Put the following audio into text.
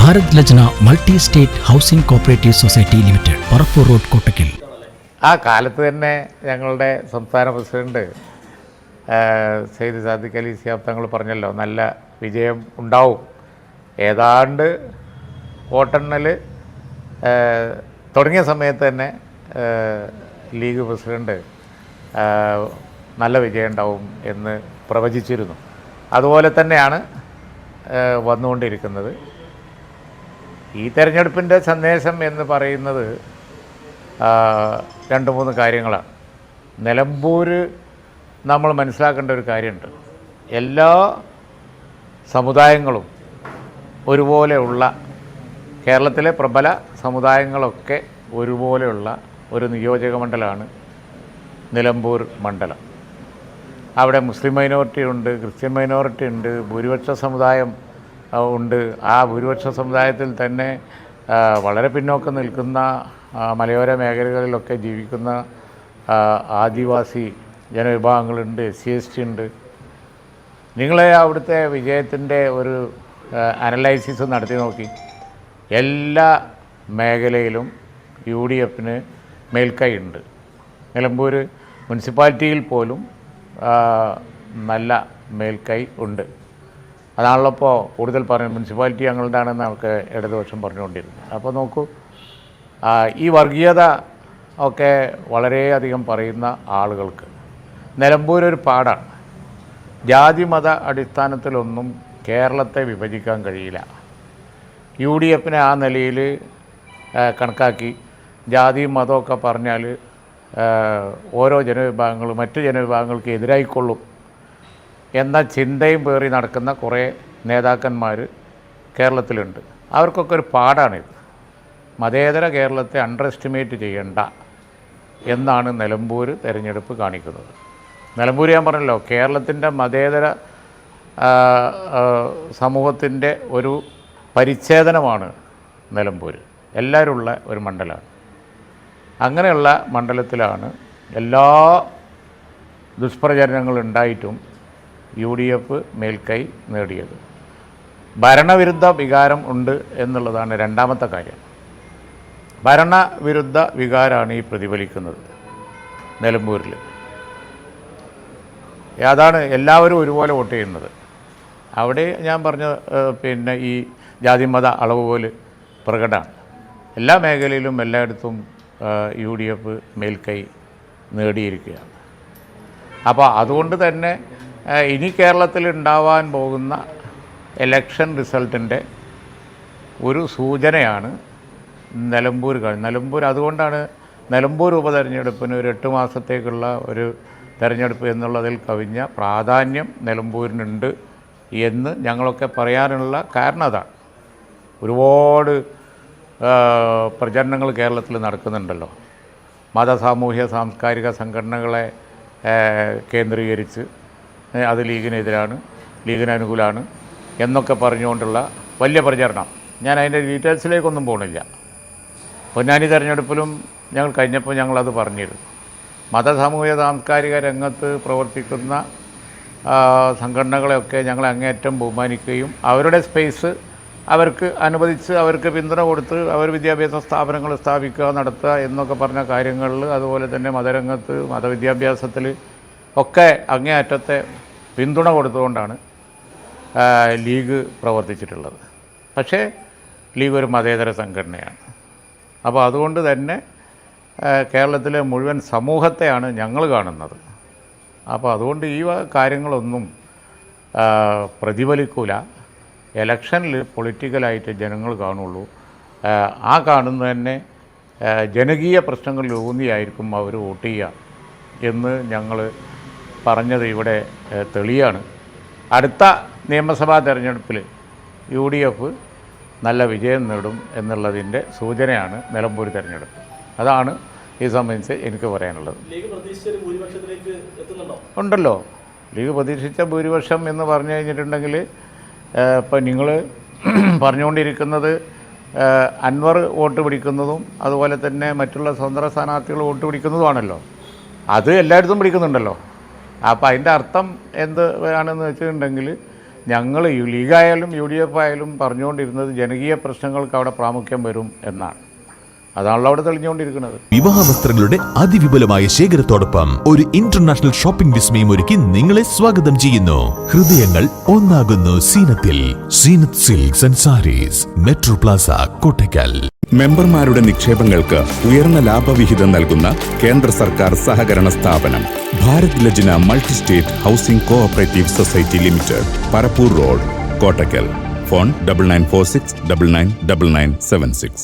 Bharat Lajna multi state housing cooperative society limited, Parappur road, Kottakkal. ആ കാലത്ത് തന്നെ ഞങ്ങളുടെ സംസ്ഥാന പ്രസിഡന്റ് സെയ്ദ് സാദിഖ് അലി ശിഹാബ് തങ്ങൾ പറഞ്ഞല്ലോ, നല്ല വിജയം ഉണ്ടാവും. ഏതാണ്ട് വോട്ടെണ്ണൽ തുടങ്ങിയ സമയത്ത് തന്നെ ലീഗ് പ്രസിഡന്റ് നല്ല വിജയം ഉണ്ടാവും എന്ന് പ്രവചിച്ചിരുന്നു. അതുപോലെ തന്നെയാണ് വന്നുകൊണ്ടിരിക്കുന്നത്. ഈ തെരഞ്ഞെടുപ്പിൻ്റെ സന്ദേശം എന്ന് പറയുന്നത് രണ്ട് മൂന്ന് കാര്യങ്ങളാണ്. നിലമ്പൂർ നമ്മൾ മനസ്സിലാക്കേണ്ട ഒരു കാര്യമുണ്ട്. എല്ലാ സമുദായങ്ങളും ഒരുപോലെയുള്ള, കേരളത്തിലെ പ്രബല സമുദായങ്ങളൊക്കെ ഒരുപോലെയുള്ള ഒരു നിയോജക മണ്ഡലമാണ് നിലമ്പൂർ മണ്ഡലം. അവിടെ മുസ്ലിം മൈനോറിറ്റി ഉണ്ട്, ക്രിസ്ത്യൻ മൈനോറിറ്റി ഉണ്ട്, ഭൂരിപക്ഷ സമുദായം ഉണ്ട്. ആ ഭൂരിപക്ഷ സമുദായത്തിൽ തന്നെ വളരെ പിന്നോക്കം നിൽക്കുന്ന മലയോര മേഖലകളിലൊക്കെ ജീവിക്കുന്ന ആദിവാസി ജനവിഭാഗങ്ങളുണ്ട്, SC/ST ഉണ്ട്. നിങ്ങളെ അവിടുത്തെ വിജയത്തിൻ്റെ ഒരു അനലൈസിസ് നടത്തി നോക്കി. എല്ലാ മേഖലയിലും UDF മേൽക്കൈ ഉണ്ട്. നിലമ്പൂർ മുനിസിപ്പാലിറ്റിയിൽ പോലും നല്ല മേൽക്കൈ ഉണ്ട്. അതാണല്ലോ ഇപ്പോൾ കൂടുതൽ പറയുന്നത്. മുനിസിപ്പാലിറ്റി ഞങ്ങളുടെയാണെന്ന് നമുക്ക് ഇടതുപക്ഷം പറഞ്ഞുകൊണ്ടിരുന്നത്. അപ്പോൾ നോക്കൂ, ഈ വർഗീയത ഒക്കെ വളരെയധികം പറയുന്ന ആളുകൾക്ക് നിലമ്പൂർ ഒരു പാടാണ്. ജാതി മത അടിസ്ഥാനത്തിലൊന്നും കേരളത്തെ വിഭജിക്കാൻ കഴിയില്ല. UDF ആ നിലയിൽ കണക്കാക്കി ജാതിയും മതമൊക്കെ പറഞ്ഞാൽ ഓരോ ജനവിഭാഗങ്ങളും മറ്റ് ജനവിഭാഗങ്ങൾക്ക് എതിരായിക്കൊള്ളും എന്ന ചിന്തയും പേറി നടക്കുന്ന കുറേ നേതാക്കന്മാർ കേരളത്തിലുണ്ട്. അവർക്കൊക്കെ ഒരു പാടാണിത്. മതേതര കേരളത്തെ അണ്ടർ എസ്റ്റിമേറ്റ് ചെയ്യേണ്ട എന്നാണ് നിലമ്പൂർ തെരഞ്ഞെടുപ്പ് കാണിക്കുന്നത്. നിലമ്പൂർ ഞാൻ പറഞ്ഞല്ലോ, കേരളത്തിൻ്റെ മതേതര സമൂഹത്തിൻ്റെ ഒരു പരിച്ഛേദനമാണ് നിലമ്പൂർ. എല്ലാവരും ഉള്ള ഒരു മണ്ഡലമാണ്. അങ്ങനെയുള്ള മണ്ഡലത്തിലാണ് എല്ലാ ദുഷ്പ്രചരണങ്ങളുണ്ടായിട്ടും UDF മേൽക്കൈ നേടിയത്. ഭരണവിരുദ്ധ വികാരം ഉണ്ട് എന്നുള്ളതാണ് രണ്ടാമത്തെ കാര്യം. ഭരണവിരുദ്ധ വികാരമാണ് ഈ പ്രതിഫലിക്കുന്നത് നിലമ്പൂരിൽ. അതാണ് എല്ലാവരും ഒരുപോലെ വോട്ട് ചെയ്യുന്നത്. അവിടെ ഞാൻ പറഞ്ഞ ഈ ജാതിമത അളവ് പോലെ പ്രകടമാണ്. എല്ലാ മേഖലയിലും എല്ലായിടത്തും UDF മേൽക്കൈ നേടിയിരിക്കുകയാണ്. അപ്പോൾ അതുകൊണ്ട് തന്നെ ഇനി കേരളത്തിൽ ഉണ്ടാവാൻ പോകുന്ന ഇലക്ഷൻ റിസൾട്ടിൻ്റെ ഒരു സൂചനയാണ് നിലമ്പൂർ കാണുന്നത്. നിലമ്പൂർ അതുകൊണ്ടാണ് നിലമ്പൂർ ഉപതെരഞ്ഞെടുപ്പിന് ഒരു 8 മാസത്തേക്കുള്ള ഒരു തെരഞ്ഞെടുപ്പ് എന്നുള്ളതിൽ കവിഞ്ഞ പ്രാധാന്യം നിലമ്പൂരിനുണ്ട് എന്ന് ഞങ്ങളൊക്കെ പറയാനുള്ള കാരണം അതാണ്. ഒരുപാട് പ്രചരണങ്ങൾ കേരളത്തിൽ നടക്കുന്നുണ്ടല്ലോ. സാമൂഹ്യ സാംസ്കാരിക സംഘടനകളെ കേന്ദ്രീകരിച്ച് അത് ലീഗിനെതിരാണ്, ലീഗിന് അനുകൂലമാണ് എന്നൊക്കെ പറഞ്ഞുകൊണ്ടുള്ള വലിയ പ്രചരണം. ഞാൻ അതിൻ്റെ ഡീറ്റെയിൽസിലേക്കൊന്നും പോകണില്ല. പൊന്നാനി തെരഞ്ഞെടുപ്പിലും ഞങ്ങൾ കഴിഞ്ഞപ്പോൾ ഞങ്ങളത് പറഞ്ഞിരുന്നു. സാമൂഹ്യ സാംസ്കാരിക രംഗത്ത് പ്രവർത്തിക്കുന്ന സംഘടനകളെയൊക്കെ ഞങ്ങൾ അങ്ങേയറ്റം ബഹുമാനിക്കുകയും അവരുടെ സ്പേസ് അവർക്ക് അനുവദിച്ച് അവർക്ക് പിന്തുണ കൊടുത്ത് അവർ വിദ്യാഭ്യാസ സ്ഥാപനങ്ങൾ സ്ഥാപിക്കുക, നടത്തുക എന്നൊക്കെ പറഞ്ഞ കാര്യങ്ങളിൽ, അതുപോലെ തന്നെ മതരംഗത്ത് മതവിദ്യാഭ്യാസത്തിൽ ഒക്കെ അങ്ങേയറ്റത്തെ പിന്തുണ കൊടുത്തുകൊണ്ടാണ് ലീഗ് പ്രവർത്തിച്ചിട്ടുള്ളത്. പക്ഷേ ലീഗ് ഒരു മതേതര സംഘടനയാണ്. അപ്പോൾ അതുകൊണ്ട് തന്നെ കേരളത്തിലെ മുഴുവൻ സമൂഹത്തെയാണ് ഞങ്ങൾ കാണുന്നത്. അപ്പോൾ അതുകൊണ്ട് ഈ കാര്യങ്ങളൊന്നും പ്രതിഫലിക്കൂല. ഇലക്ഷനിൽ പൊളിറ്റിക്കലായിട്ട് ജനങ്ങൾ കാണുള്ളൂ. ആ കാണുന്നത് തന്നെ ജനകീയ പ്രശ്നങ്ങളിൽ ഊന്നിയായിരിക്കും അവർ വോട്ട് ചെയ്യുക എന്ന് ഞങ്ങൾ പറഞ്ഞത് ഇവിടെ തെളിയാണ്. അടുത്ത നിയമസഭാ തെരഞ്ഞെടുപ്പിൽ UDF നല്ല വിജയം നേടും എന്നുള്ളതിൻ്റെ സൂചനയാണ് നിലമ്പൂർ തെരഞ്ഞെടുപ്പ്. അതാണ് ഈ സംബന്ധിച്ച് എനിക്ക് പറയാനുള്ളത്. ഉണ്ടല്ലോ, ലീഗ് പ്രതീക്ഷിച്ച ഭൂരിപക്ഷം എന്ന് പറഞ്ഞു കഴിഞ്ഞിട്ടുണ്ടെങ്കിൽ ഇപ്പം നിങ്ങൾ പറഞ്ഞുകൊണ്ടിരിക്കുന്നത് അൻവർ വോട്ട് പിടിക്കുന്നതും അതുപോലെ തന്നെ മറ്റുള്ള സ്വതന്ത്ര സ്ഥാനാർത്ഥികൾ വോട്ട് പിടിക്കുന്നതുമാണല്ലോ. അത് എല്ലായിടത്തും പിടിക്കുന്നുണ്ടല്ലോ. അപ്പോൾ അതിൻ്റെ അർത്ഥം എന്ത് ആണെന്ന് വെച്ചിട്ടുണ്ടെങ്കിൽ ഞങ്ങൾ ലീഗായാലും UDF ആയാലും പറഞ്ഞുകൊണ്ടിരുന്നത് ജനകീയ പ്രശ്നങ്ങൾക്ക് അവിടെ പ്രാമുഖ്യം വരും എന്നാണ്. അതാണല്ലോ അവിടെ തെളിഞ്ഞുകൊണ്ടിരിക്കുന്നത്. വിവാഹ വസ്ത്രങ്ങളുടെ അതിവിപുലമായ ശേഖരത്തോടൊപ്പം ഒരു ഇന്റർനാഷണൽ ഷോപ്പിംഗ് വിസ്മയം ഒരുക്കി നിങ്ങളെ സ്വാഗതം ചെയ്യുന്നു. ഹൃദയങ്ങൾ ഒന്നാകുന്നു സീനത്തിൽ. Zeenath silks and saris, metro plaza, Kottakkal. മെമ്പർമാരുടെ നിക്ഷേപങ്ങൾക്ക് ഉയർന്ന ലാഭവിഹിതം നൽകുന്ന കേന്ദ്ര സർക്കാർ സഹകരണ സ്ഥാപനം Bharat Lajna multi state housing cooperative society limited, Parappur road, Kottakkal. Phone 9946999976.